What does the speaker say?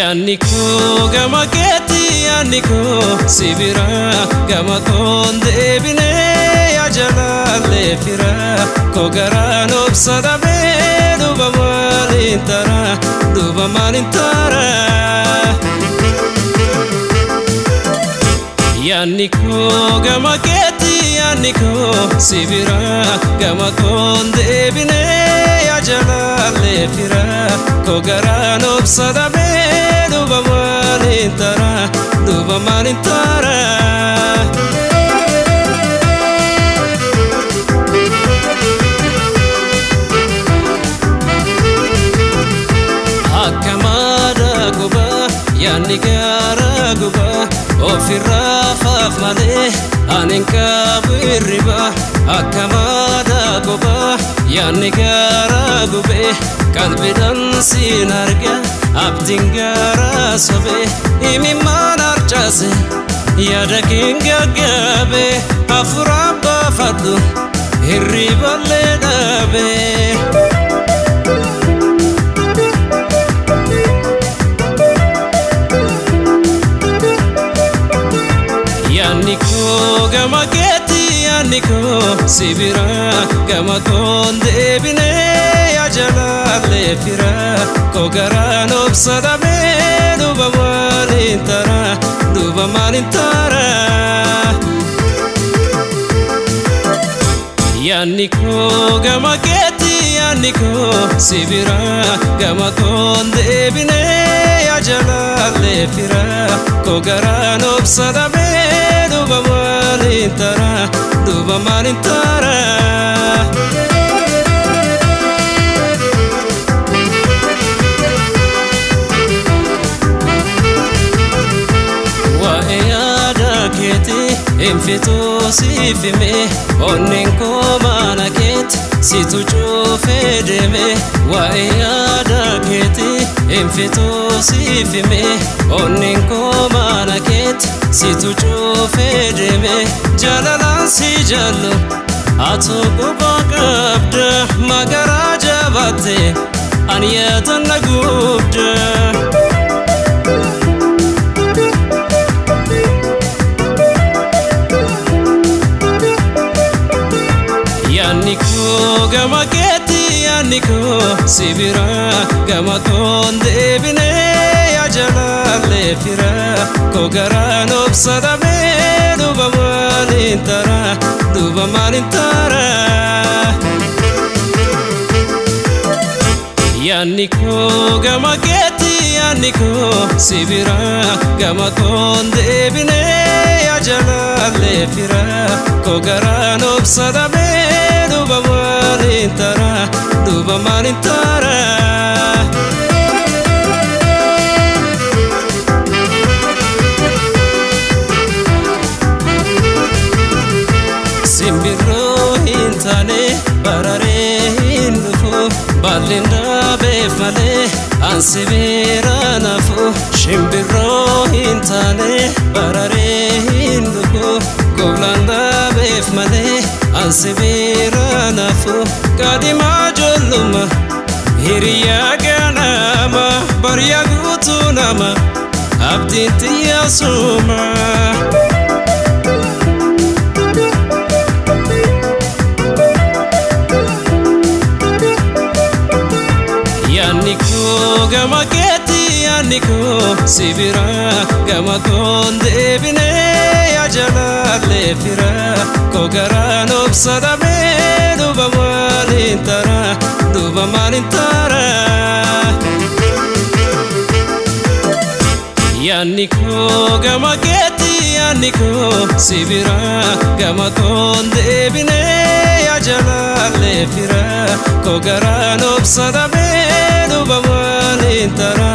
Yanniko gama keeti yanniko sibira gama konde bine ya jalale fira kogaran obsada be duba malintara Yanniko gama keeti yanniko sibira gama konde bine ya jalale fira kogaran obsada be duba malintara Akamada guba yanni gara guba ofirra khaf male aninka birriba Akamada guba yanni gara gube qalbidan sinarga abdin gara sobe imi manar chase yada kinga gabe afuraba fadlu hirriballe dabe Yanniko gama keeti yanniko sibira gama konde bine ya jalale fira kogaran obsada be duba malintara Yanniko gama keeti yanniko sibira gama konde bine ya jalale fira kogaran obsada be duba malintara wa eyada keti infito sifime oninko manaket situ chofedeme wa eyada keti infito sifime oninko manaket situ chofedeme jalalan si jallo ato gubagabda magaraja batte aniyatan nagubda Yanniko gama keeti yanniko sibira gama konde bine ya jalale fira kogaran obsada be duba malintara Yanniko gama keeti yanniko sibira gama konde bine ya jalale fira kogaran obsada be duba malintara Simbirro hintane barare hindufu balinda befale ansibira nafu Simbirro hintane barare hindufu goblanda befmale ansibira nafu kadima jolluma hiriya ganama barya gutunama abdinti yasuma Yanniko gama keeti yanniko sibira gama konde bine ya jalale fira kogaran obsada be duba malintara Yanniko gama keeti yanniko sibira gama konde bine ya jalale fira kogaran obsada be duba malintara